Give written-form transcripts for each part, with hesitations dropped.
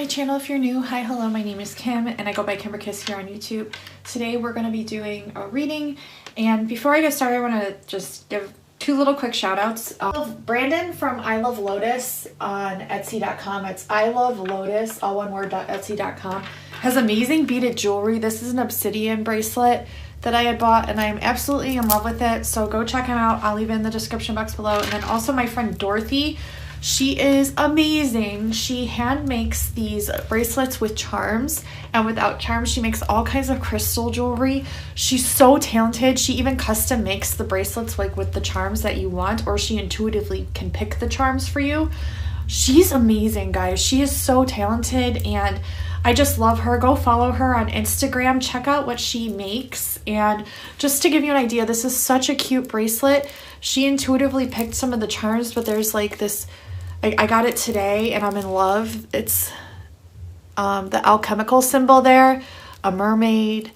channel if you're new. Hi, hello, my name is Kim and I go by Kimberkiss here on YouTube. Today we're going to be doing a reading, and before I get started I want to just give two little quick shout outs. Brandon from I Love Lotus on Etsy.com. It's I Love Lotus, all one word, Etsy.com. Has amazing beaded jewelry. This is an obsidian bracelet that I had bought and I'm absolutely in love with it, so go check him out. I'll leave it in the description box below. And then also my friend Dorothy, she is amazing. She hand makes these bracelets with charms and without charms. She makes all kinds of crystal jewelry. She's so talented. She even custom makes the bracelets like with the charms that you want, or she intuitively can pick the charms for you. She's amazing, guys. She is so talented and I just love her. Go follow her on Instagram. Check out what she makes. And just to give you an idea, this is such a cute bracelet. She intuitively picked some of the charms, but there's like this, I got it today and I'm in love. It's the alchemical symbol there, a mermaid,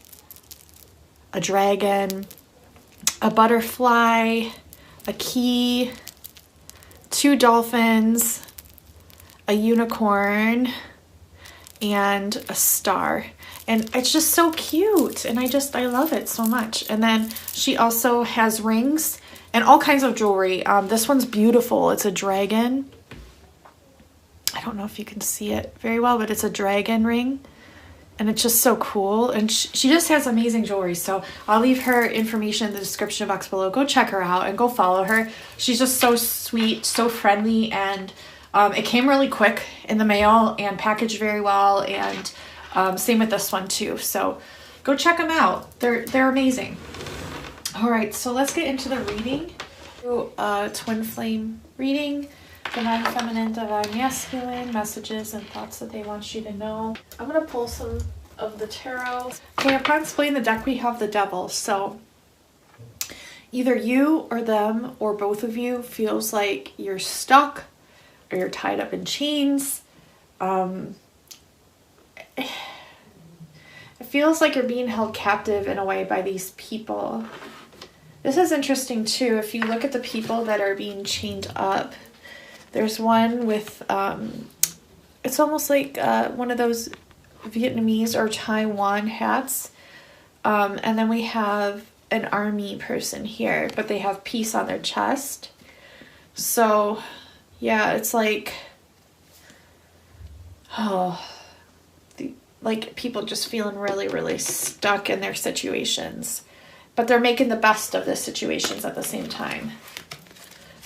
a dragon, a butterfly, a key, two dolphins, a unicorn, and a star. And it's just so cute and I love it so much. And then she also has rings and all kinds of jewelry. This one's beautiful. It's a dragon. I don't know if you can see it very well, but it's a dragon ring and it's just so cool. And she just has amazing jewelry. So I'll leave her information in the description box below. Go check her out and go follow her. She's just so sweet, so friendly, and it came really quick in the mail and packaged very well. And same with this one too. So go check them out. They're amazing. All right, so let's get into the reading. Twin flame reading. Divine feminine, divine masculine, messages and thoughts that they want you to know. I'm going to pull some of the tarot. Okay, upon splitting the deck, we have the devil. So either you or them or both of you feels like you're stuck or you're tied up in chains. It feels like you're being held captive in a way by these people. This is interesting too. If you look at the people that are being chained up, there's one with, it's almost like one of those Vietnamese or Taiwan hats. And then we have an army person here, but they have peace on their chest. So yeah, it's like, like people just feeling really, really stuck in their situations, but they're making the best of the situations at the same time.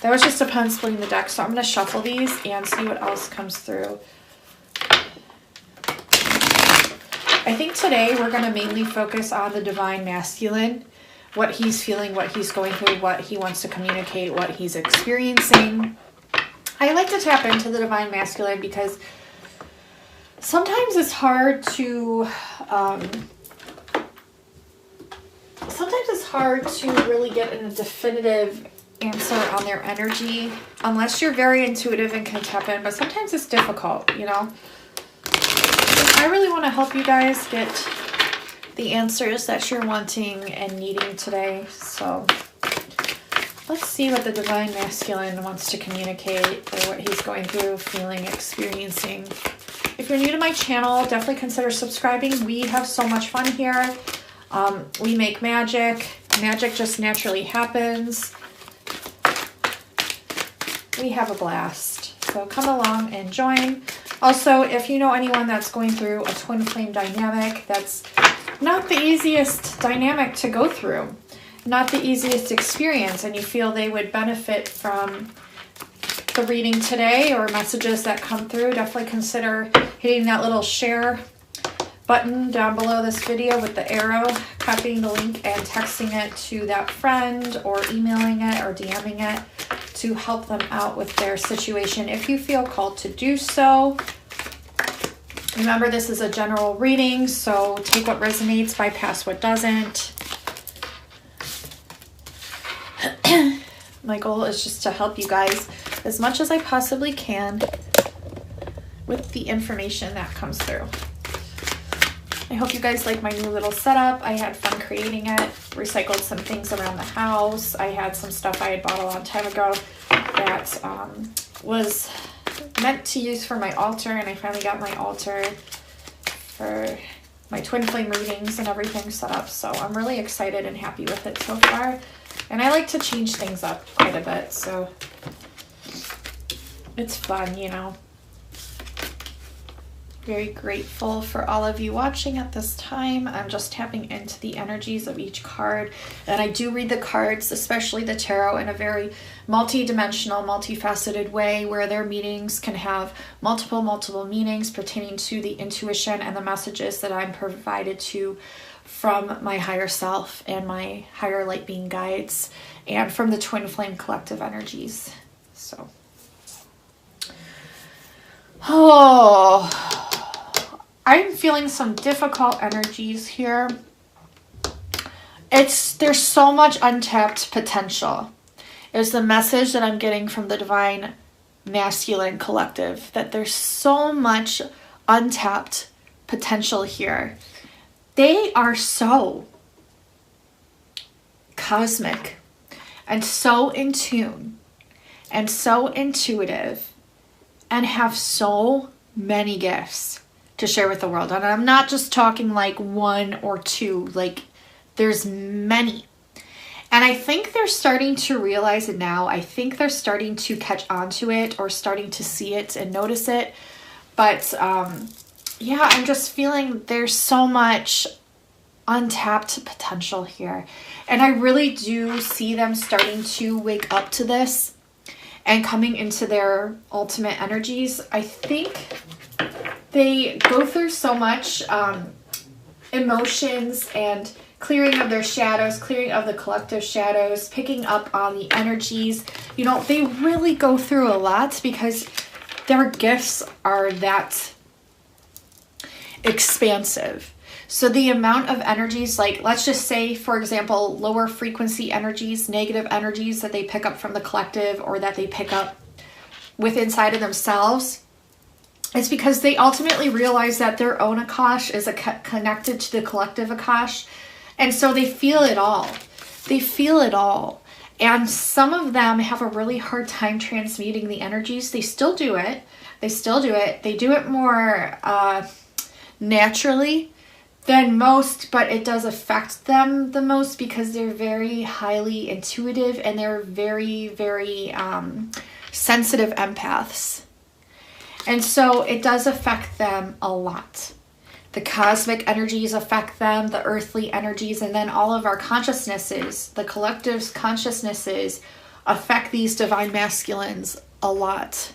That was just upon splitting the deck, so I'm going to shuffle these and see what else comes through. I think today we're going to mainly focus on the divine masculine, what he's feeling, what he's going through, what he wants to communicate, what he's experiencing. I like to tap into the divine masculine because sometimes it's hard to really get a definitive answer on their energy unless you're very intuitive and can tap in, but sometimes it's difficult, you know. I really want to help you guys get the answers that you're wanting and needing today. So let's see what the divine masculine wants to communicate or what he's going through, feeling, experiencing. If you're new to my channel, definitely consider subscribing. We have so much fun here. We make magic. Magic just naturally happens. We have a blast. So come along and join. Also, if you know anyone that's going through a twin flame dynamic, that's not the easiest dynamic to go through, not the easiest experience, and you feel they would benefit from the reading today or messages that come through, definitely consider hitting that little share button down below this video with the arrow, copying the link and texting it to that friend or emailing it or DMing it to help them out with their situation if you feel called to do so. Remember, this is a general reading, so take what resonates, bypass what doesn't. My goal is just to help you guys as much as I possibly can with the information that comes through. I hope you guys like my new little setup. I had fun creating it, recycled some things around the house. I had some stuff I had bought a long time ago that was meant to use for my altar, and I finally got my altar for my Twin Flame readings and everything set up. So I'm really excited and happy with it so far. And I like to change things up quite a bit, so it's fun, you know. Very grateful for all of you watching at this time. I'm just tapping into the energies of each card. And I do read the cards, especially the tarot, in a very multi-dimensional, multifaceted way, where their meanings can have multiple meanings pertaining to the intuition and the messages that I'm provided to from my higher self and my higher light being guides, and from the Twin Flame collective energies. So, I'm feeling some difficult energies here. There's so much untapped potential. Is the message that I'm getting from the Divine Masculine Collective, that there's so much untapped potential here. They are so cosmic and so in tune and so intuitive and have so many gifts to share with the world. And I'm not just talking like one or two, like there's many. And I think they're starting to realize it now. I think they're starting to catch on to it, or starting to see it and notice it. But yeah, I'm just feeling there's so much untapped potential here. And I really do see them starting to wake up to this and coming into their ultimate energies. I think they go through so much emotions and clearing of their shadows, clearing of the collective shadows, picking up on the energies. You know, they really go through a lot because their gifts are that expansive. So the amount of energies, like let's just say, for example, lower frequency energies, negative energies that they pick up from the collective, or that they pick up with inside of themselves, it's because they ultimately realize that their own Akash is connected to the collective Akash. And so they feel it all. They feel it all. And some of them have a really hard time transmuting the energies. They still do it. They still do it. They do it more naturally than most, but it does affect them the most because they're very highly intuitive and they're very, very sensitive empaths. And so it does affect them a lot. The cosmic energies affect them, the earthly energies, and then all of our consciousnesses, the collective's consciousnesses, affect these divine masculines a lot.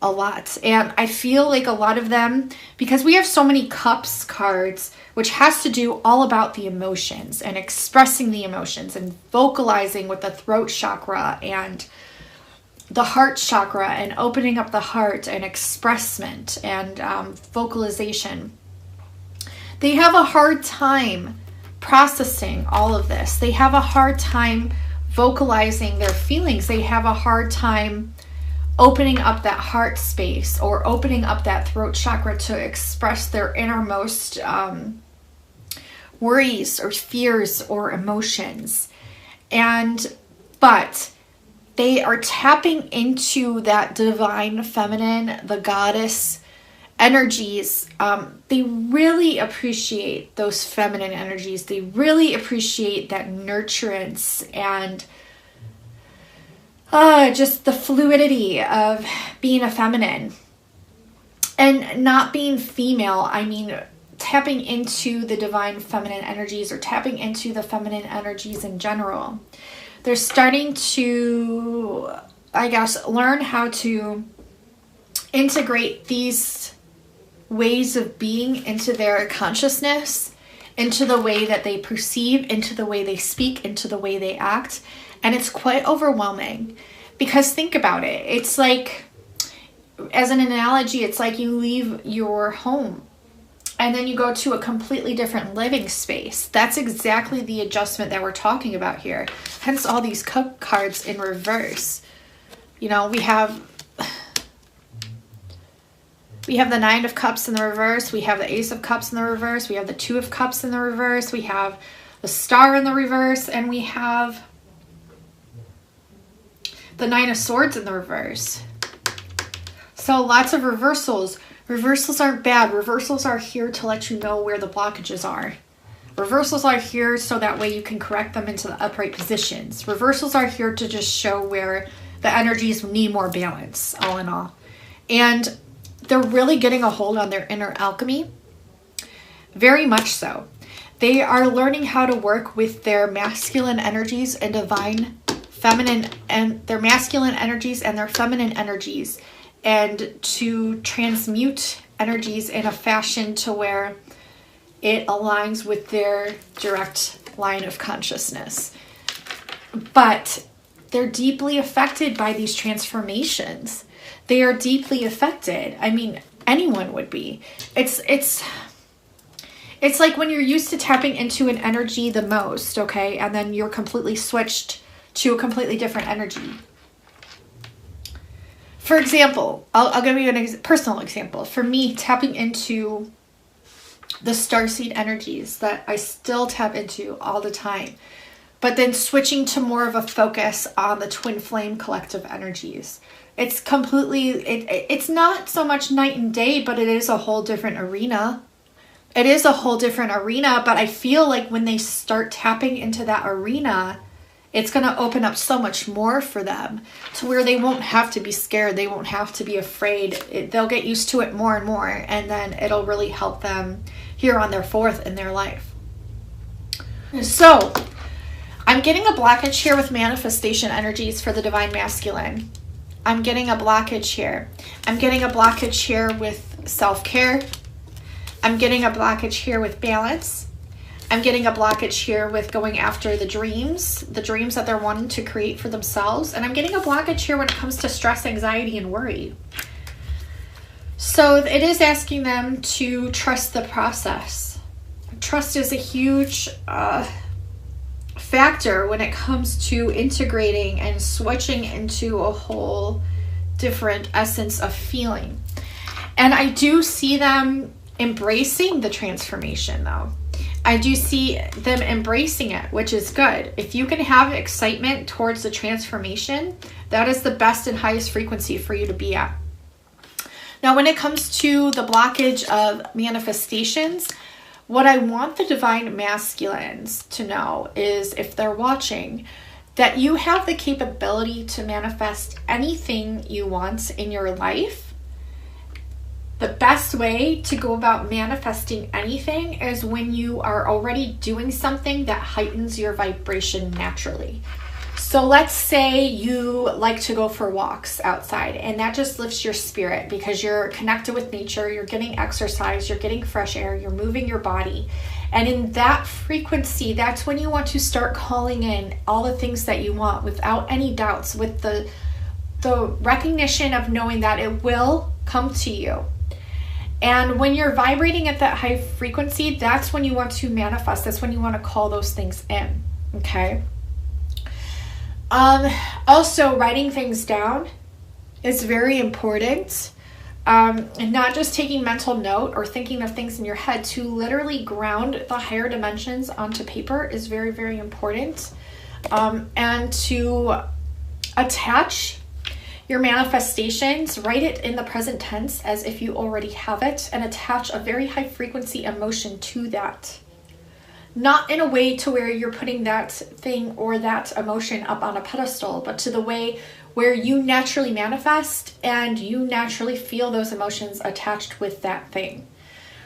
A lot. And I feel like a lot of them, because we have so many cups cards, which has to do all about the emotions and expressing the emotions and vocalizing with the throat chakra and the heart chakra and opening up the heart and expressment and vocalization. They have a hard time processing all of this. They have a hard time vocalizing their feelings. They have a hard time opening up that heart space or opening up that throat chakra to express their innermost worries or fears or emotions. But they are tapping into that divine feminine, the goddess energies. They really appreciate those feminine energies. They really appreciate that nurturance and just the fluidity of being a feminine and not being female. I mean, tapping into the divine feminine energies or tapping into the feminine energies in general. They're starting to, I guess, learn how to integrate these ways of being into their consciousness, into the way that they perceive, into the way they speak, into the way they act. And it's quite overwhelming because think about it. It's like, as an analogy, it's like you leave your home and then you go to a completely different living space. That's exactly the adjustment that we're talking about here. Hence all these cup cards in reverse. You know, we have the Nine of Cups in the reverse. We have the Ace of Cups in the reverse. We have the Two of Cups in the reverse. We have the Star in the reverse. And we have the Nine of Swords in the reverse. So So lots of reversals. Reversals aren't bad. Reversals are here to let you know where the blockages are. Reversals are here so that way you can correct them into the upright positions. Reversals are here to just show where the energies need more balance, all in all. And they're really getting a hold on their inner alchemy. Very much so. They are learning how to work with their masculine energies and divine feminine, and their masculine energies and their feminine energies, and to transmute energies in a fashion to where it aligns with their direct line of consciousness. But they're deeply affected by these transformations. They are deeply affected. I mean, anyone would be. It's like when you're used to tapping into an energy the most, okay, and then you're completely switched to a completely different energy. For example, I'll give you a personal example. For me, tapping into the starseed energies that I still tap into all the time, but then switching to more of a focus on the twin flame collective energies. It's completely, it's not so much night and day, but it is a whole different arena. It is a whole different arena, but I feel like when they start tapping into that arena, it's going to open up so much more for them to where they won't have to be scared. They won't have to be afraid. They'll get used to it more and more, and then it'll really help them here on their fourth in their life. So I'm getting a blockage here with manifestation energies for the divine masculine. I'm getting a blockage here. I'm getting a blockage here with self-care. I'm getting a blockage here with balance. I'm getting a blockage here with going after the dreams that they're wanting to create for themselves. And I'm getting a blockage here when it comes to stress, anxiety, and worry. So it is asking them to trust the process. Trust is a huge factor when it comes to integrating and switching into a whole different essence of feeling. And I do see them embracing the transformation, though. I do see them embracing it, which is good. If you can have excitement towards the transformation, that is the best and highest frequency for you to be at. Now, when it comes to the blockage of manifestations, what I want the divine masculines to know is, if they're watching, that you have the capability to manifest anything you want in your life. The best way to go about manifesting anything is when you are already doing something that heightens your vibration naturally. So let's say you like to go for walks outside, and that just lifts your spirit because you're connected with nature, you're getting exercise, you're getting fresh air, you're moving your body. And in that frequency, that's when you want to start calling in all the things that you want without any doubts, with the recognition of knowing that it will come to you. And when you're vibrating at that high frequency, that's when you want to manifest. That's when you want to call those things in. Okay. Also, writing things down is very important. And not just taking mental note or thinking of things in your head. To literally ground the higher dimensions onto paper is very, very important. And to attach your manifestations, write it in the present tense as if you already have it, and attach a very high frequency emotion to that. Not in a way to where you're putting that thing or that emotion up on a pedestal, but to the way where you naturally manifest and you naturally feel those emotions attached with that thing.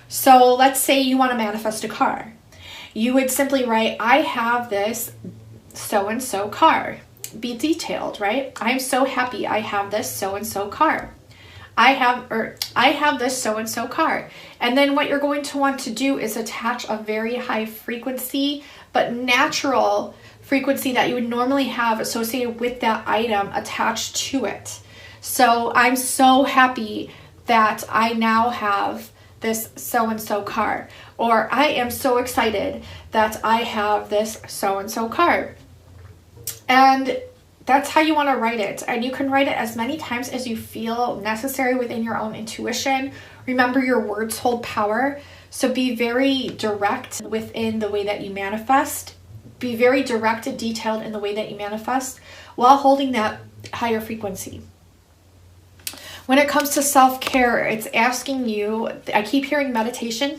So let's say you want to manifest a car. You would simply write, I have this so-and-so car. Be detailed, right? I'm so happy I have this so-and-so car. I have this so-and-so car. And then what you're going to want to do is attach a very high frequency, but natural frequency that you would normally have associated with that item attached to it. So I'm so happy that I now have this so-and-so car. Or I am so excited that I have this so-and-so car. And that's how you want to write it. And you can write it as many times as you feel necessary within your own intuition. Remember, your words hold power. So be very direct within the way that you manifest. Be very direct and detailed in the way that you manifest while holding that higher frequency. When it comes to self-care, it's asking you, I keep hearing meditation,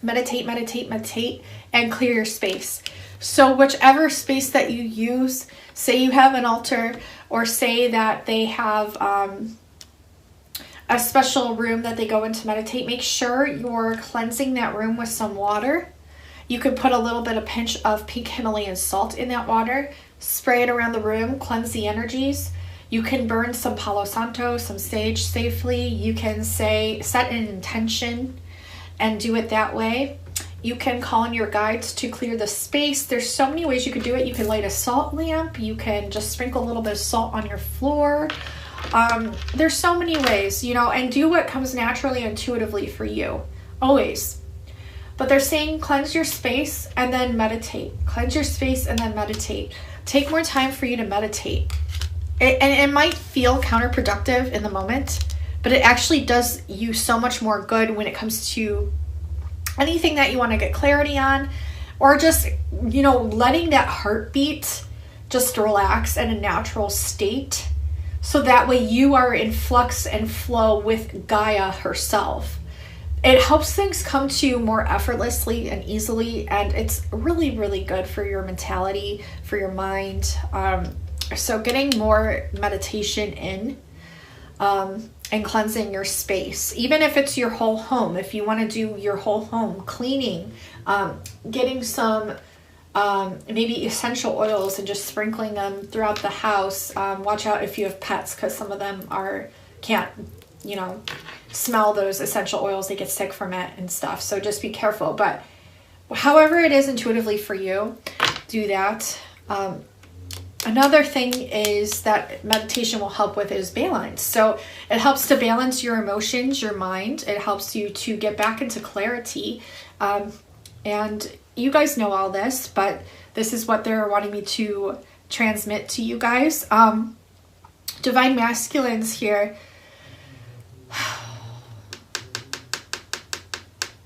meditate, meditate, meditate, and clear your space. So whichever space that you use, say you have an altar, or say that they have a special room that they go in to meditate, make sure you're cleansing that room with some water. You could put a little bit of pinch of pink Himalayan salt in that water, spray it around the room, cleanse the energies. You can burn some Palo Santo, some sage safely. You can set an intention and do it that way. You can call in your guides to clear the space. There's so many ways you could do it. You can light a salt lamp. You can just sprinkle a little bit of salt on your floor. There's so many ways, you know, and do what comes naturally, intuitively for you, always. But they're saying cleanse your space and then meditate. Cleanse your space and then meditate. Take more time for you to meditate. It might feel counterproductive in the moment, but it actually does you so much more good when it comes to anything that you want to get clarity on, or just, you know, letting that heartbeat just relax in a natural state. So that way you are in flux and flow with Gaia herself. It helps things come to you more effortlessly and easily, and it's really, really good for your mentality, for your mind. So getting more meditation in and cleansing your space, even if it's your whole home, if you want to do your whole home, cleaning, getting some maybe essential oils and just sprinkling them throughout the house. Watch out if you have pets, because some of them can't, you know, smell those essential oils. They get sick from it and stuff. So just be careful. But however it is intuitively for you, do that. Another thing is that meditation will help with is balance. So it helps to balance your emotions, your mind. It helps you to get back into clarity. And you guys know all this, but this is what they're wanting me to transmit to you guys. Divine masculines here.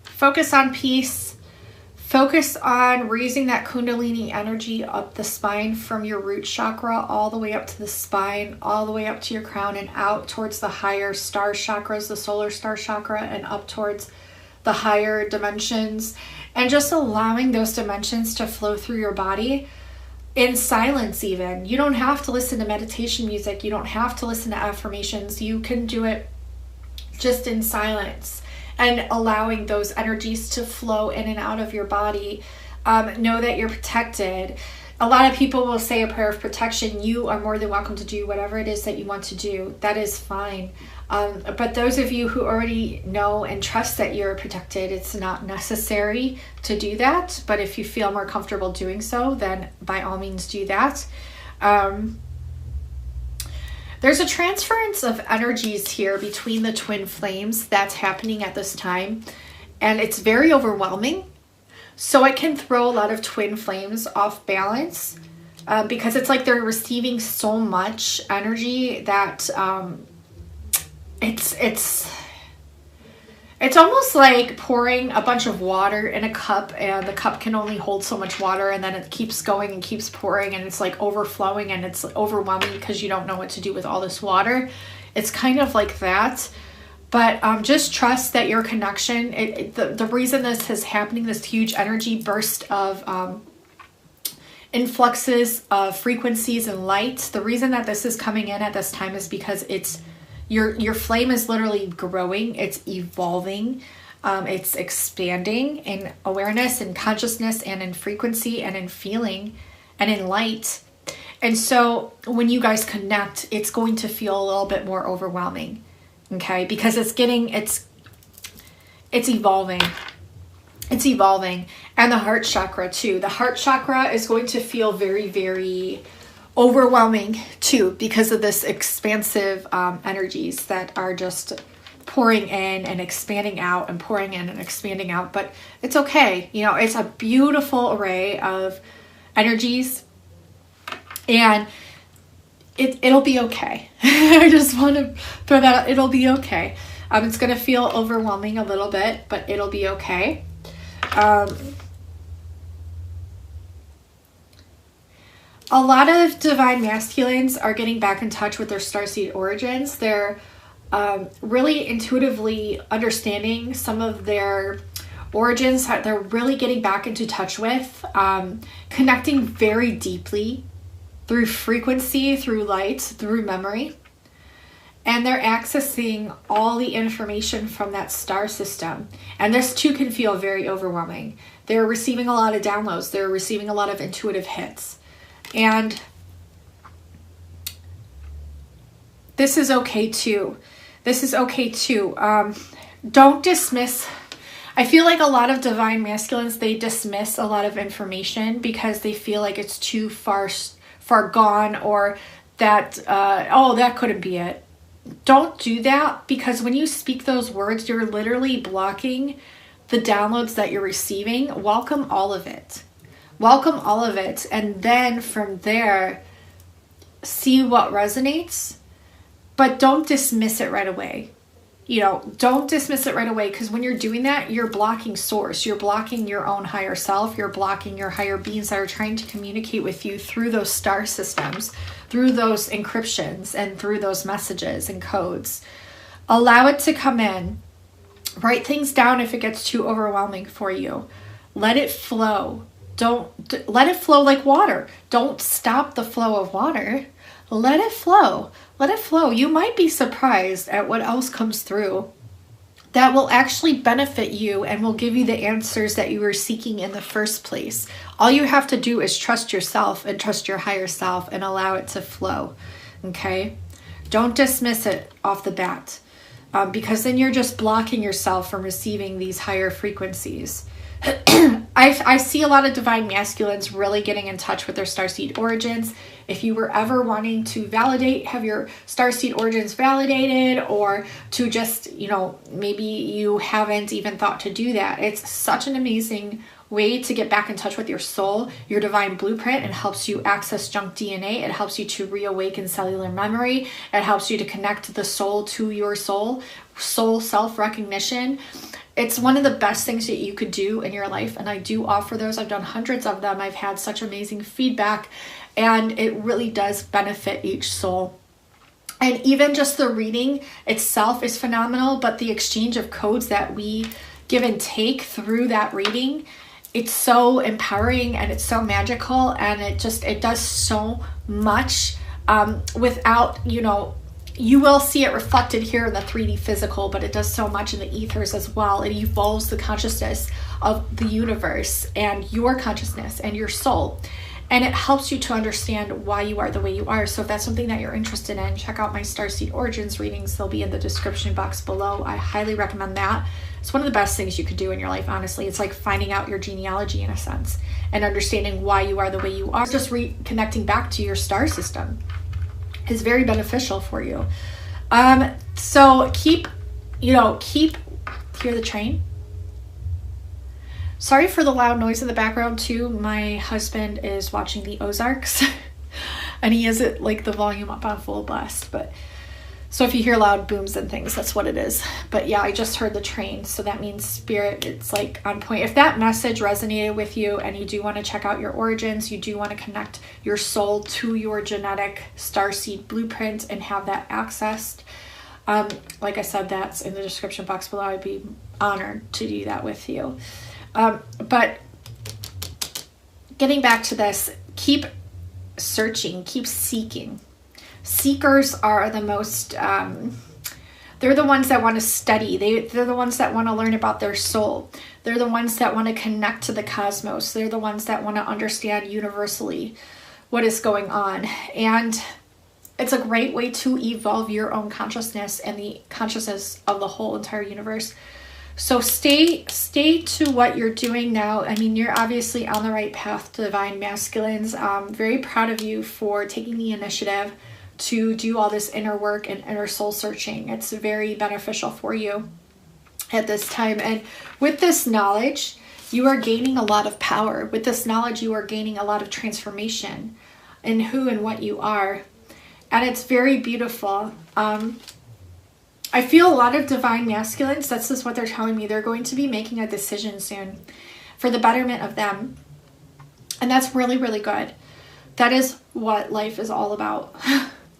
Focus on peace. Focus on raising that Kundalini energy up the spine from your root chakra all the way up to the spine, all the way up to your crown and out towards the higher star chakras, the solar star chakra, and up towards the higher dimensions. And just allowing those dimensions to flow through your body in silence even. You don't have to listen to meditation music. You don't have to listen to affirmations. You can do it just in silence. And allowing those energies to flow in and out of your body. Know that you're protected. A lot of people will say a prayer of protection. You are more than welcome to do whatever it is that you want to do. That is fine. But those of you who already know and trust that you're protected, it's not necessary to do that. But if you feel more comfortable doing so, then by all means do that. There's a transference of energies here between the twin flames that's happening at this time, and it's very overwhelming. So it can throw a lot of twin flames off balance because it's like they're receiving so much energy that it's almost like pouring a bunch of water in a cup, and the cup can only hold so much water, and then it keeps going and keeps pouring, and it's like overflowing, and it's overwhelming because you don't know what to do with all this water. It's kind of like that. But just trust that your connection, the reason this is happening, this huge energy burst of influxes of frequencies and light, the reason that this is coming in at this time is because it's your flame is literally growing, it's evolving, it's expanding in awareness and consciousness and in frequency and in feeling and in light. And so when you guys connect, it's going to feel a little bit more overwhelming, okay? Because it's evolving. It's evolving. And the heart chakra too. The heart chakra is going to feel very, very overwhelming too, because of this expansive energies that are just pouring in and expanding out and pouring in and expanding out. But it's okay. You know, it's a beautiful array of energies, and it'll be okay. I just want to throw that out. It'll be okay. It's going to feel overwhelming a little bit, but it'll be okay. A lot of divine masculines are getting back in touch with their starseed origins. They're really intuitively understanding some of their origins that they're really getting back into touch with, connecting very deeply through frequency, through light, through memory. And they're accessing all the information from that star system. And this too can feel very overwhelming. They're receiving a lot of downloads. They're receiving a lot of intuitive hits. And this is okay too. This is okay too. Don't dismiss. I feel like a lot of divine masculines, they dismiss a lot of information because they feel like it's too far gone, or that, oh, that couldn't be it. Don't do that, because when you speak those words, you're literally blocking the downloads that you're receiving. Welcome all of it. Welcome all of it. And then from there, see what resonates, but don't dismiss it right away. You know, don't dismiss it right away, because when you're doing that, you're blocking source. You're blocking your own higher self. You're blocking your higher beings that are trying to communicate with you through those star systems, through those encryptions, and through those messages and codes. Allow it to come in. Write things down if it gets too overwhelming for you. Let it flow. Don't let it flow like water. Don't stop the flow of water. Let it flow. Let it flow. You might be surprised at what else comes through that will actually benefit you and will give you the answers that you were seeking in the first place. All you have to do is trust yourself and trust your higher self and allow it to flow. Okay? Don't dismiss it off the bat, because then you're just blocking yourself from receiving these higher frequencies. I see a lot of divine masculines really getting in touch with their starseed origins. If you were ever wanting to have your starseed origins validated, or to just, you know, maybe you haven't even thought to do that, it's such an amazing way to get back in touch with your soul, your divine blueprint. It helps you access junk DNA. It helps you to reawaken cellular memory. It helps you to connect the soul to your soul self-recognition. It's one of the best things that you could do in your life, and I do offer those. I've done hundreds of them. I've had such amazing feedback, and it really does benefit each soul. And even just the reading itself is phenomenal, but the exchange of codes that we give and take through that reading, it's so empowering and it's so magical, and it does so much without, you know, you will see it reflected here in the 3D physical, but it does so much in the ethers as well. It evolves the consciousness of the universe and your consciousness and your soul. And it helps you to understand why you are the way you are. So if that's something that you're interested in, check out my Starseed Origins readings. They'll be in the description box below. I highly recommend that. It's one of the best things you could do in your life, honestly. It's like finding out your genealogy in a sense and understanding why you are the way you are. Just reconnecting back to your star system is very beneficial for you. So keep, hear the train? Sorry for the loud noise in the background too. My husband is watching the Ozarks and he has it like the volume up on full blast, but so if you hear loud booms and things, that's what it is. But yeah, I just heard the train, so that means spirit, it's like on point. If that message resonated with you and you do want to check out your origins, you do want to connect your soul to your genetic starseed blueprint and have that accessed, like I said, that's in the description box below. I'd be honored to do that with you. But getting back to this, keep searching, keep seeking. Seekers are the most, they're the ones that want to study. They're the ones that want to learn about their soul. They're the ones that want to connect to the cosmos. They're the ones that want to understand universally what is going on. And it's a great way to evolve your own consciousness and the consciousness of the whole entire universe. So stay to what you're doing now. I mean, you're obviously on the right path to divine masculines. I'm very proud of you for taking the initiative to do all this inner work and inner soul searching. It's very beneficial for you at this time. And with this knowledge, you are gaining a lot of power. With this knowledge, you are gaining a lot of transformation in who and what you are. And it's very beautiful. I feel a lot of divine masculines, that's just what they're telling me. They're going to be making a decision soon for the betterment of them. And that's really, really good. That is what life is all about.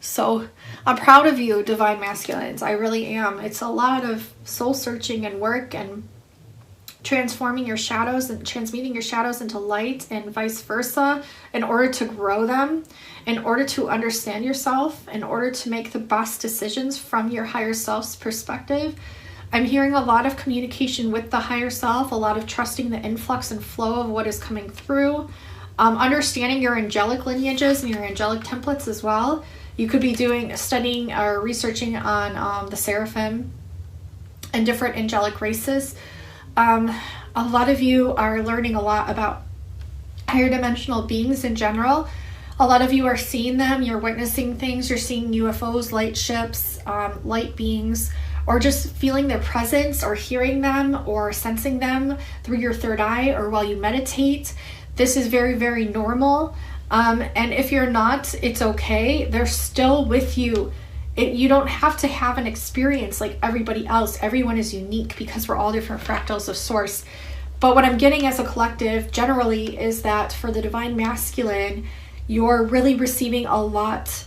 So I'm proud of you, divine masculines. I really am. It's a lot of soul searching and work and transforming your shadows and transmuting your shadows into light and vice versa in order to grow them, in order to understand yourself, in order to make the best decisions from your higher self's perspective. I'm hearing a lot of communication with the higher self, a lot of trusting the influx and flow of what is coming through, understanding your angelic lineages and your angelic templates as well. You could be studying or researching on the seraphim and different angelic races. A lot of you are learning a lot about higher dimensional beings in general. A lot of you are seeing them, you're witnessing things, you're seeing UFOs, light ships, light beings, or just feeling their presence or hearing them or sensing them through your third eye or while you meditate. This is very, very normal. And if you're not, it's okay. They're still with you. You don't have to have an experience like everybody else. Everyone is unique because we're all different fractals of source. But what I'm getting as a collective generally is that for the divine masculine, you're really receiving a lot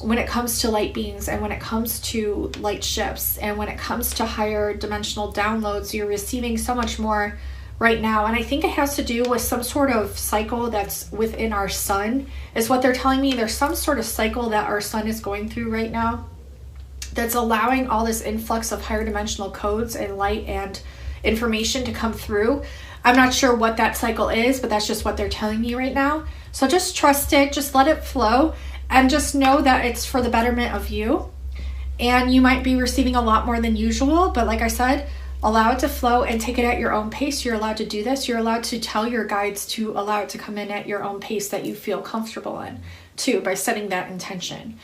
when it comes to light beings and when it comes to light ships and when it comes to higher dimensional downloads. You're receiving so much more right now, and I think it has to do with some sort of cycle that's within our sun, is what they're telling me. There's some sort of cycle that our sun is going through right now that's allowing all this influx of higher dimensional codes and light and information to come through. I'm not sure what that cycle is, but that's just what they're telling me right now. So just trust it, just let it flow, and just know that it's for the betterment of you. And you might be receiving a lot more than usual, but like I said, allow it to flow and take it at your own pace. You're allowed to do this. You're allowed to tell your guides to allow it to come in at your own pace that you feel comfortable in, too, by setting that intention.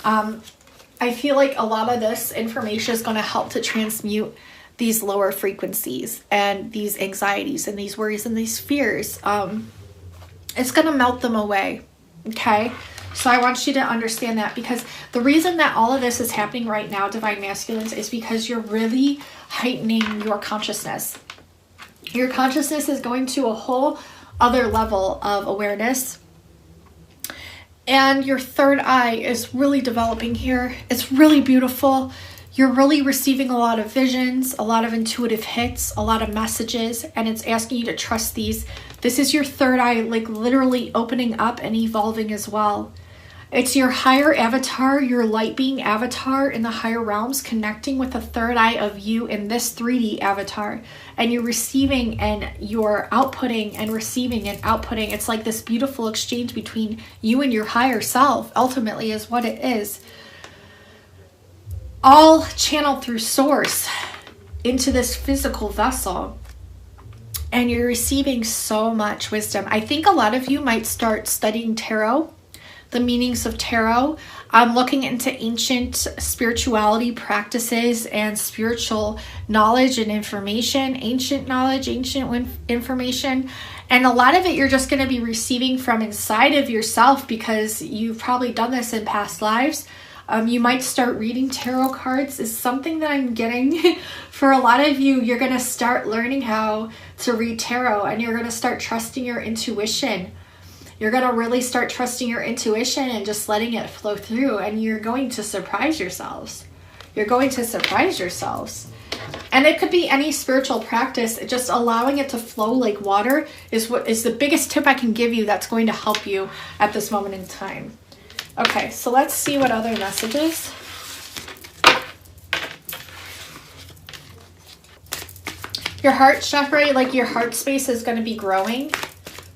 I feel like a lot of this information is going to help to transmute these lower frequencies and these anxieties and these worries and these fears. It's going to melt them away, okay? So I want you to understand that, because the reason that all of this is happening right now, divine masculines, is because you're really heightening your consciousness. Your consciousness is going to a whole other level of awareness. And your third eye is really developing here. It's really beautiful. You're really receiving a lot of visions, a lot of intuitive hits, a lot of messages, and it's asking you to trust these. This is your third eye, like literally opening up and evolving as well. It's your higher avatar, your light being avatar in the higher realms, connecting with the third eye of you in this 3D avatar. And you're receiving and you're outputting and receiving and outputting. It's like this beautiful exchange between you and your higher self, ultimately, is what it is. All channeled through source into this physical vessel. And you're receiving so much wisdom. I think a lot of you might start studying tarot, the meanings of tarot. I'm looking into ancient spirituality practices and spiritual knowledge and information, ancient knowledge, ancient information. And a lot of it you're just going to be receiving from inside of yourself because you've probably done this in past lives. You might start reading tarot cards is something that I'm getting. For a lot of you, you're going to start learning how to read tarot, and you're going to start trusting your intuition. You're going to really start trusting your intuition and just letting it flow through, and you're going to surprise yourselves. You're going to surprise yourselves. And it could be any spiritual practice. Just allowing it to flow like water is what is the biggest tip I can give you that's going to help you at this moment in time. Okay, so let's see what other messages. Your heart chakra, like your heart space is going to be growing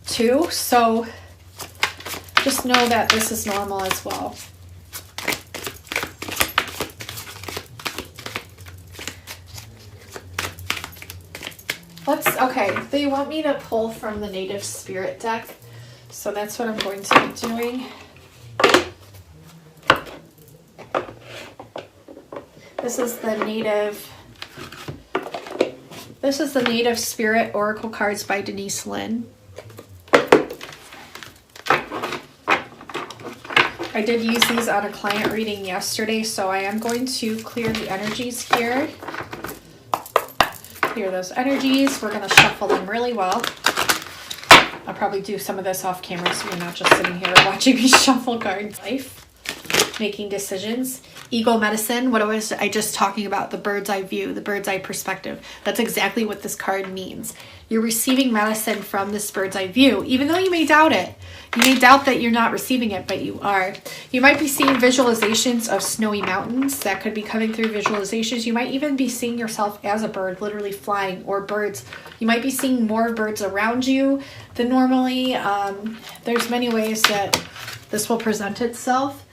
too. So just know that this is normal as well. Okay, they want me to pull from the Native Spirit deck. So that's what I'm going to be doing. This is the Native Spirit Oracle cards by Denise Lynn. I did use these on a client reading yesterday, so I am going to clear the energies here. Clear those energies. We're going to shuffle them really well. I'll probably do some of this off camera so you're not just sitting here watching me shuffle cards. Life. making decisions. Ego medicine, what was I just talking about? The bird's eye view, the bird's eye perspective. That's exactly what this card means. You're receiving medicine from this bird's eye view, even though you may doubt it. You may doubt that you're not receiving it, but you are. You might be seeing visualizations of snowy mountains that could be coming through visualizations. You might even be seeing yourself as a bird, literally flying, or birds. You might be seeing more birds around you than normally. There's many ways that this will present itself.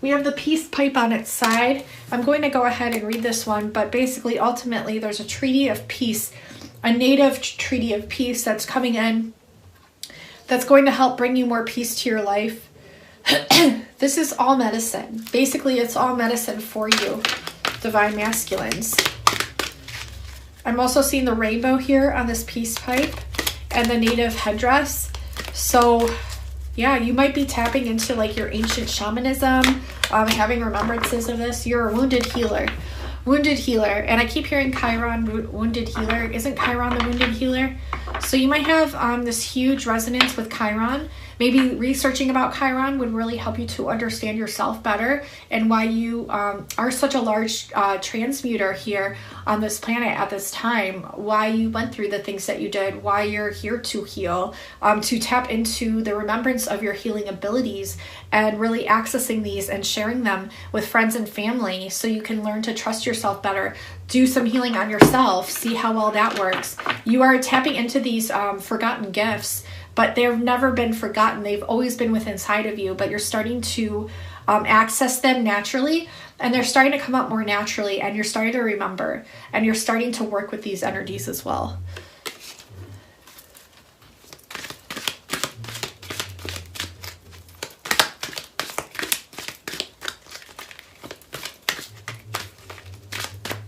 We have the peace pipe on its side. I'm going to go ahead and read this one, but basically, ultimately, there's a treaty of peace, a native treaty of peace that's coming in, that's going to help bring you more peace to your life. This is all medicine. Basically, it's all medicine for you, divine masculines. I'm also seeing the rainbow here on this peace pipe and the native headdress. So yeah, you might be tapping into like your ancient shamanism, having remembrances of this. You're a wounded healer. Wounded healer. And I keep hearing Chiron, wounded healer. Isn't Chiron the wounded healer? So you might have this huge resonance with Chiron. Maybe researching about Chiron would really help you to understand yourself better and why you are such a large transmuter here on this planet at this time, why you went through the things that you did, why you're here to heal, to tap into the remembrance of your healing abilities and really accessing these and sharing them with friends and family so you can learn to trust yourself better, do some healing on yourself, see how well that works. You are tapping into these forgotten gifts, but they've never been forgotten. They've always been within inside of you, but you're starting to access them naturally, and they're starting to come up more naturally, and you're starting to remember, and you're starting to work with these energies as well.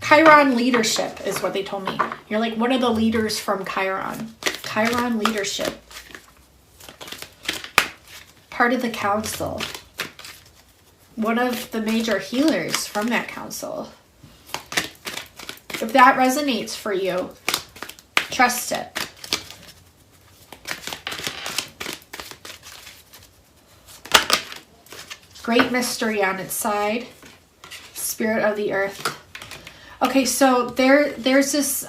Chiron leadership is what they told me. You're like, what are the leaders from Chiron? Chiron leadership. Part of the council. One of the major healers from that council. If that resonates for you, trust it. Great mystery on its side. Spirit of the earth. Okay, so there's this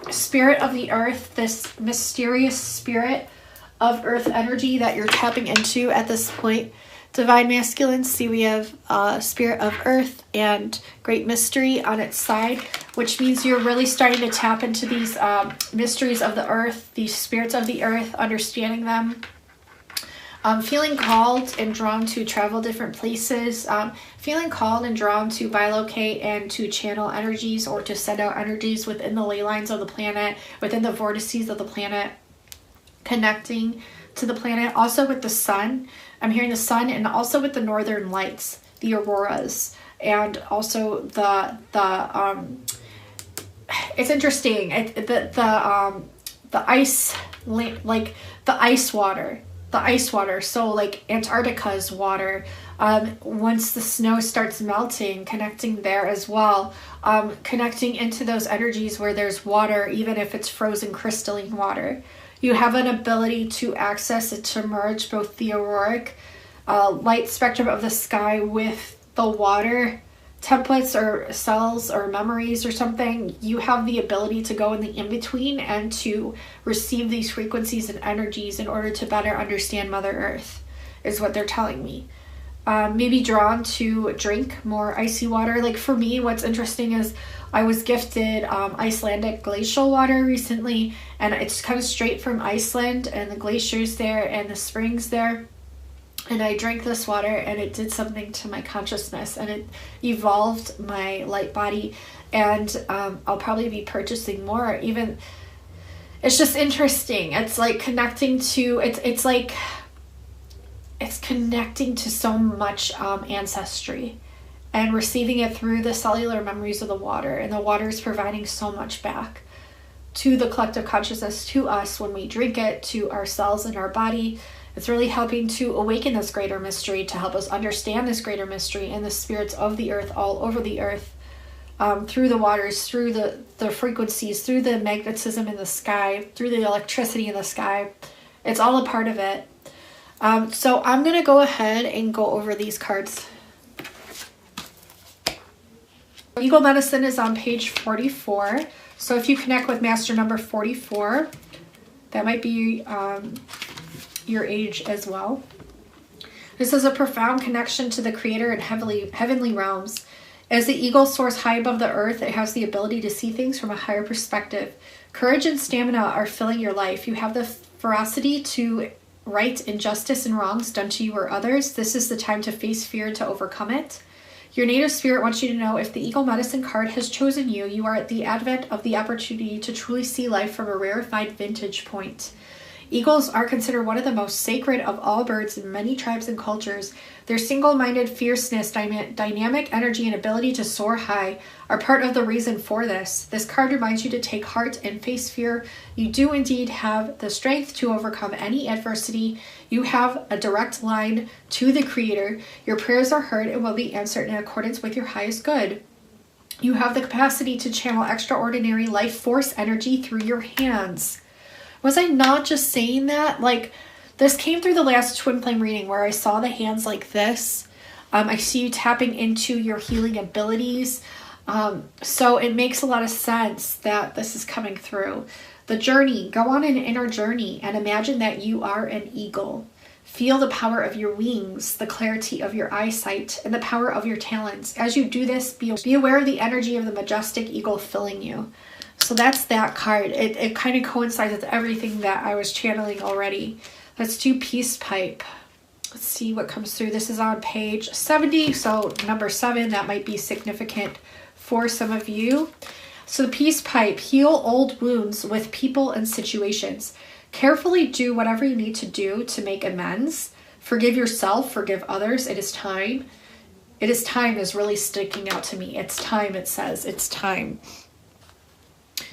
spirit of the earth, this mysterious spirit of earth energy that you're tapping into at this point. Divine masculine, see we have spirit of earth and great mystery on its side, which means you're really starting to tap into these mysteries of the earth, these spirits of the earth, understanding them. Feeling called and drawn to travel different places, feeling called and drawn to bilocate and to channel energies or to send out energies within the ley lines of the planet, within the vortices of the planet, connecting to the planet. Also with the sun, I'm hearing the sun, and also with the northern lights, the auroras, and also the it's interesting, the ice, like the ice water. The ice water, so like Antarctica's water, once the snow starts melting, connecting there as well, connecting into those energies where there's water, even if it's frozen crystalline water. You have an ability to access it, to merge both the auroric light spectrum of the sky with the water templates or cells or memories or something. You have the ability to go in the in-between and to receive these frequencies and energies in order to better understand Mother Earth, is what they're telling me. Maybe drawn to drink more icy water. Like for me, what's interesting is I was gifted Icelandic glacial water recently, and it's kind of straight from Iceland and the glaciers there and the springs there. And I drank this water and it did something to my consciousness, and it evolved my light body, and I'll probably be purchasing more. Even it's just interesting. It's like connecting to it's connecting to so much ancestry and receiving it through the cellular memories of the water, and the water is providing so much back to the collective consciousness, to us when we drink it, to ourselves and our body. It's really helping to awaken this greater mystery, to help us understand this greater mystery and the spirits of the earth all over the earth, through the waters, through the frequencies, through the magnetism in the sky, through the electricity in the sky. It's all a part of it. So I'm going to go ahead and go over these cards Eagle Medicine is on page 44. So if you connect with master number 44, that might be your age as well. This is a profound connection to the creator and heavenly realms. As the eagle soars high above the earth, it has the ability to see things from a higher perspective. Courage and stamina are filling your life. You have the ferocity to right injustice and wrongs done to you or others. This is the time to face fear and to overcome it. Your native spirit wants you to know if the Eagle Medicine card has chosen you, you are at the advent of the opportunity to truly see life from a rarefied vantage point. Eagles are considered one of the most sacred of all birds in many tribes and cultures. Their single-minded fierceness, dynamic energy, and ability to soar high are part of the reason for this. This card reminds you to take heart and face fear. You do indeed have the strength to overcome any adversity. You have a direct line to the Creator. Your prayers are heard and will be answered in accordance with your highest good. You have the capacity to channel extraordinary life force energy through your hands. Was I not just saying that? Like, this came through the last Twin Flame reading where I saw the hands like this. I see you tapping into your healing abilities. So it makes a lot of sense that this is coming through. The journey. Go on an inner journey and imagine that you are an eagle. Feel the power of your wings, the clarity of your eyesight, and the power of your talents. As you do this, be aware of the energy of the majestic eagle filling you. So that's that card. It kind of coincides with everything that I was channeling already. Let's do Peace Pipe. Let's see what comes through. This is on page 70, so number 7, that might be significant for some of you. So the Peace Pipe, heal old wounds with people and situations. Carefully do whatever you need to do to make amends. Forgive yourself, forgive others. It is time. It is time is really sticking out to me. It's time, it says. It's time.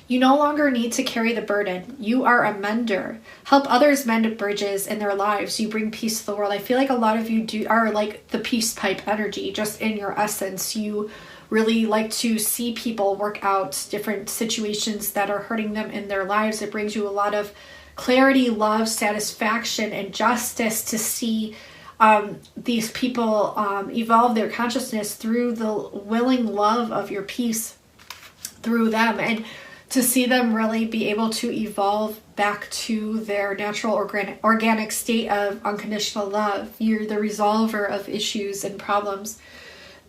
You no longer need to carry the burden. You are a mender. Help others mend bridges in their lives. You bring peace to the world. I feel like a lot of you are like the Peace Pipe energy, just in your essence. You really like to see people work out different situations that are hurting them in their lives. It brings you a lot of clarity, love, satisfaction, and justice to see these people evolve their consciousness through the willing love of your peace through them, and to see them really be able to evolve back to their natural organic state of unconditional love. You're the resolver of issues and problems.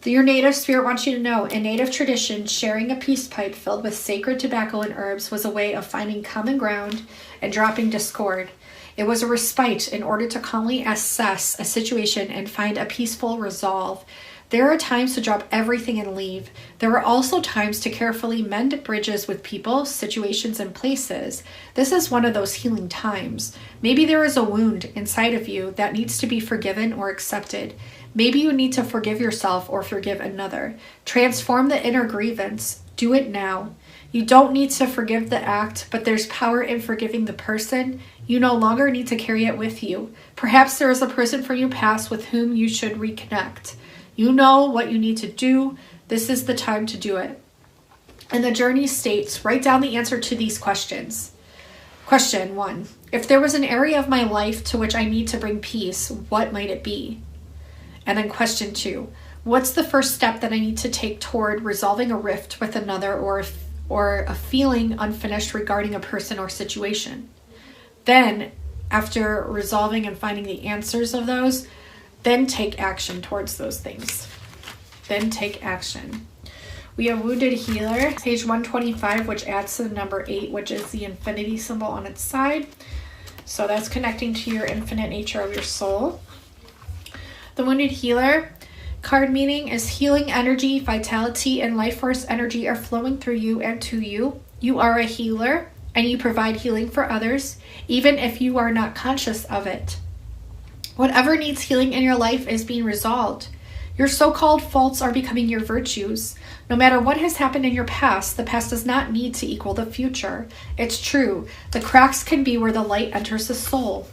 Your native spirit wants you to know, in native tradition, sharing a peace pipe filled with sacred tobacco and herbs was a way of finding common ground and dropping discord. It was a respite in order to calmly assess a situation and find a peaceful resolve. There are times to drop everything and leave. There are also times to carefully mend bridges with people, situations, and places. This is one of those healing times. Maybe there is a wound inside of you that needs to be forgiven or accepted. Maybe you need to forgive yourself or forgive another. Transform the inner grievance. Do it now. You don't need to forgive the act, but there's power in forgiving the person. You no longer need to carry it with you. Perhaps there is a person from your past with whom you should reconnect. You know what you need to do. This is the time to do it. And the journey states, write down the answer to these questions. Question 1. If there was an area of my life to which I need to bring peace, what might it be? And then question 2. What's the first step that I need to take toward resolving a rift with another or a feeling unfinished regarding a person or situation? Then, after resolving and finding the answers of those, then take action towards those things. Then take action. We have Wounded Healer, page 125, which adds to the number 8, which is the infinity symbol on its side. So that's connecting to your infinite nature of your soul. The Wounded Healer card meaning is healing energy, vitality, and life force energy are flowing through you and to you. You are a healer, and you provide healing for others, even if you are not conscious of it. Whatever needs healing in your life is being resolved. Your so-called faults are becoming your virtues. No matter what has happened in your past, the past does not need to equal the future. It's true. The cracks can be where the light enters the soul.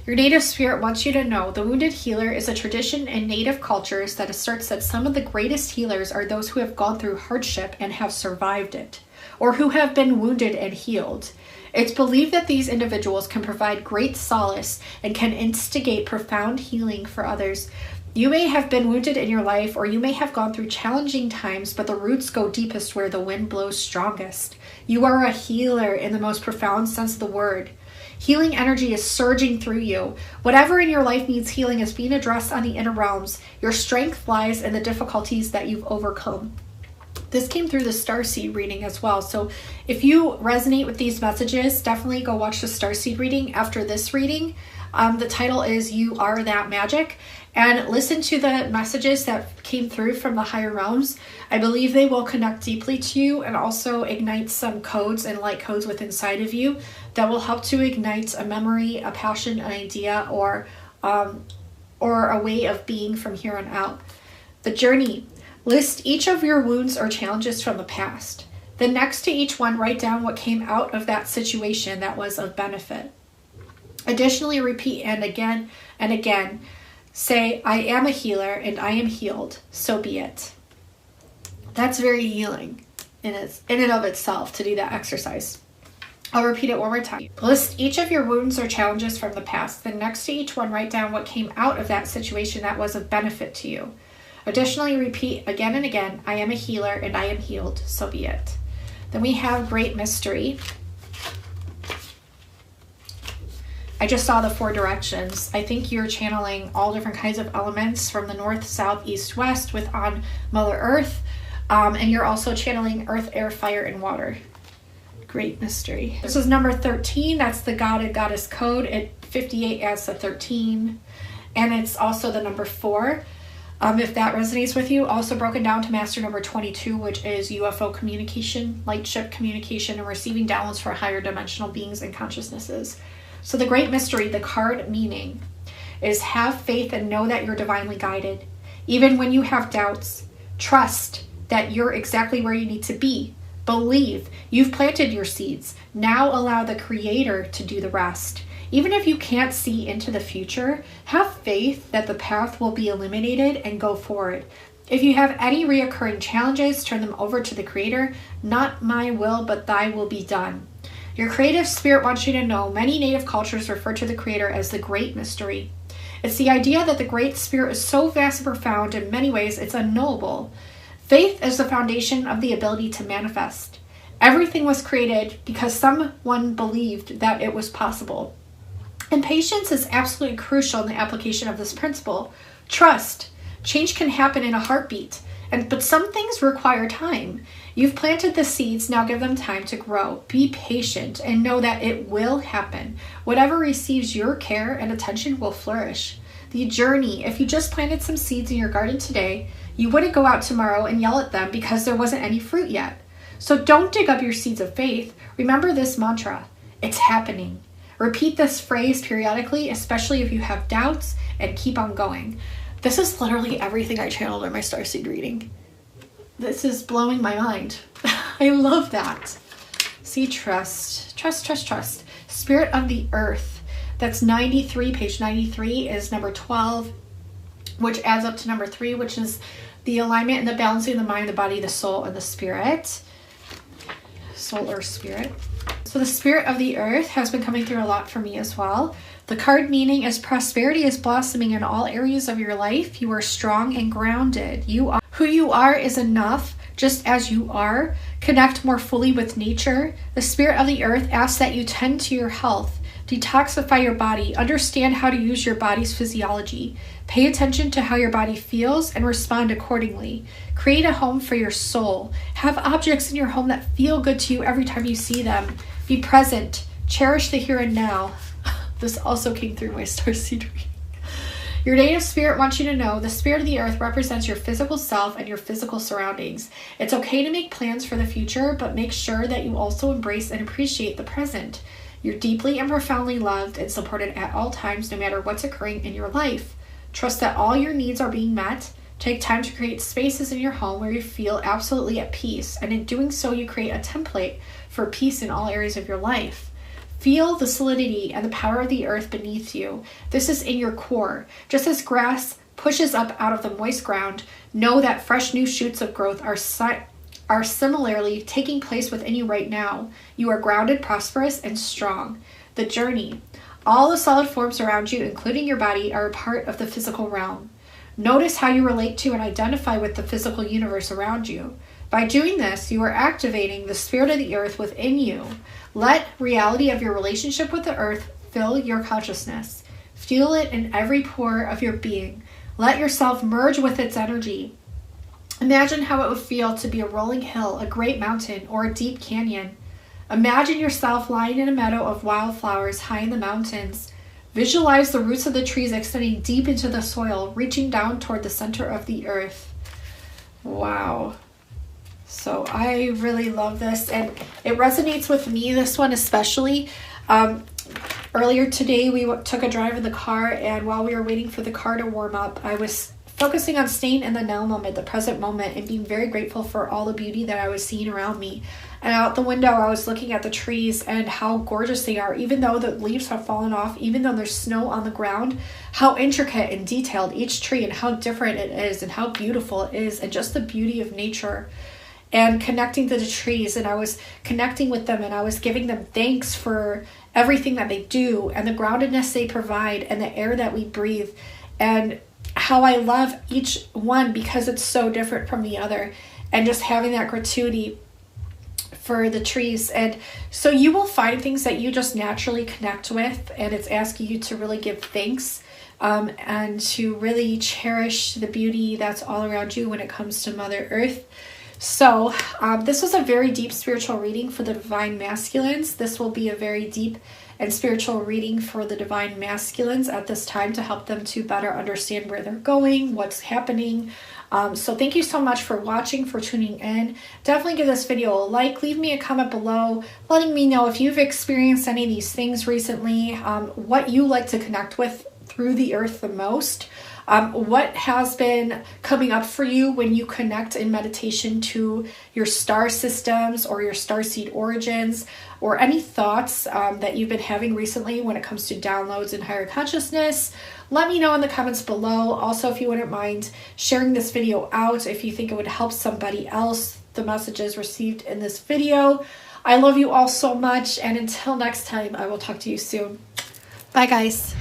Your native spirit wants you to know the Wounded Healer is a tradition in native cultures that asserts that some of the greatest healers are those who have gone through hardship and have survived it, or who have been wounded and healed. It's believed that these individuals can provide great solace and can instigate profound healing for others. You may have been wounded in your life, or you may have gone through challenging times, but the roots go deepest where the wind blows strongest. You are a healer in the most profound sense of the word. Healing energy is surging through you. Whatever in your life needs healing is being addressed on the inner realms. Your strength lies in the difficulties that you've overcome. This came through the Starseed reading as well. So if you resonate with these messages, definitely go watch the Starseed reading after this reading. The title is You Are That Magic. And listen to the messages that came through from the higher realms. I believe they will connect deeply to you and also ignite some codes and light codes within inside of you that will help to ignite a memory, a passion, an idea, or a way of being from here on out. The journey. List each of your wounds or challenges from the past. Then next to each one, write down what came out of that situation that was of benefit. Additionally, repeat and again, say, I am a healer and I am healed, so be it. That's very healing in and of itself to do that exercise. I'll repeat it one more time. List each of your wounds or challenges from the past. Then next to each one, write down what came out of that situation that was of benefit to you. Additionally, repeat again and again, I am a healer and I am healed, so be it. Then we have Great Mystery. I just saw the 4 directions. I think you're channeling all different kinds of elements from the north, south, east, west with on Mother Earth. And you're also channeling earth, air, fire, and water. Great Mystery. This is number 13. That's the God and Goddess code. At 58 adds the 13. And it's also the number 4. If that resonates with you, also broken down to master number 22, which is UFO communication, light ship communication, and receiving downloads for higher dimensional beings and consciousnesses. So the Great Mystery, the card meaning, is have faith and know that you're divinely guided. Even when you have doubts, trust that you're exactly where you need to be. Believe you've planted your seeds. Now allow the Creator to do the rest. Even if you can't see into the future, have faith that the path will be illuminated and go forward. If you have any reoccurring challenges, turn them over to the Creator. Not my will, but thy will be done. Your creative spirit wants you to know many native cultures refer to the Creator as the Great Mystery. It's the idea that the Great Spirit is so vast and profound in many ways it's unknowable. Faith is the foundation of the ability to manifest. Everything was created because someone believed that it was possible. And patience is absolutely crucial in the application of this principle. Trust. Change can happen in a heartbeat, but some things require time. You've planted the seeds, now give them time to grow. Be patient and know that it will happen. Whatever receives your care and attention will flourish. The journey. If you just planted some seeds in your garden today, you wouldn't go out tomorrow and yell at them because there wasn't any fruit yet. So don't dig up your seeds of faith. Remember this mantra. It's happening. Repeat this phrase periodically, especially if you have doubts, and keep on going. This is literally everything I channeled in my Starseed reading. This is blowing my mind. I love that. See, trust. Trust, trust, trust. Spirit of the Earth. That's 93. Page 93 is number 12, which adds up to number 3, which is the alignment and the balancing of the mind, the body, the soul, and the spirit. Soul or spirit. So the Spirit of the Earth has been coming through a lot for me as well. The card meaning is prosperity is blossoming in all areas of your life. You are strong and grounded. Who you are is enough, just as you are. Connect more fully with nature. The Spirit of the Earth asks that you tend to your health. Detoxify your body. Understand how to use your body's physiology. Pay attention to how your body feels and respond accordingly. Create a home for your soul. Have objects in your home that feel good to you every time you see them. Be present. Cherish the here and now. This also came through my Starseed reading. Your native spirit wants you to know the Spirit of the Earth represents your physical self and your physical surroundings. It's okay to make plans for the future, but make sure that you also embrace and appreciate the present. You're deeply and profoundly loved and supported at all times, no matter what's occurring in your life. Trust that all your needs are being met. Take time to create spaces in your home where you feel absolutely at peace, and in doing so, you create a template for peace in all areas of your life. Feel the solidity and the power of the earth beneath you. This is in your core. Just as grass pushes up out of the moist ground, know that fresh new shoots of growth are similarly taking place within you right now. You are grounded, prosperous, and strong. The journey. All the solid forms around you, including your body, are a part of the physical realm. Notice how you relate to and identify with the physical universe around you. By doing this, you are activating the spirit of the earth within you. Let reality of your relationship with the earth fill your consciousness. Feel it in every pore of your being. Let yourself merge with its energy. Imagine how it would feel to be a rolling hill, a great mountain, or a deep canyon. Imagine yourself lying in a meadow of wildflowers high in the mountains. Visualize the roots of the trees extending deep into the soil, reaching down toward the center of the earth. Wow. So I really love this, and it resonates with me, this one especially. Earlier today, we took a drive in the car, and while we were waiting for the car to warm up, I was focusing on staying in the now moment, the present moment, and being very grateful for all the beauty that I was seeing around me. And out the window, I was looking at the trees and how gorgeous they are, even though the leaves have fallen off, even though there's snow on the ground, how intricate and detailed each tree and how different it is and how beautiful it is, and just the beauty of nature. And connecting to the trees, and I was connecting with them, and I was giving them thanks for everything that they do and the groundedness they provide and the air that we breathe, and how I love each one because it's so different from the other, and just having that gratuity for the trees. And so you will find things that you just naturally connect with, and it's asking you to really give thanks and to really cherish the beauty that's all around you when it comes to Mother Earth. So this was a very deep spiritual reading for the divine masculines. This will be a very deep and spiritual reading for the divine masculines at this time to help them to better understand where they're going, what's happening. So thank you so much for watching, for tuning in. Definitely give this video a like. Leave me a comment below letting me know if you've experienced any of these things recently, what you like to connect with through the earth the most. What has been coming up for you when you connect in meditation to your star systems or your starseed origins, or any thoughts that you've been having recently when it comes to downloads and higher consciousness. Let me know in the comments below. Also, if you wouldn't mind sharing this video out, if you think it would help somebody else, the messages received in this video. I love you all so much, and until next time, I will talk to you soon. Bye, guys.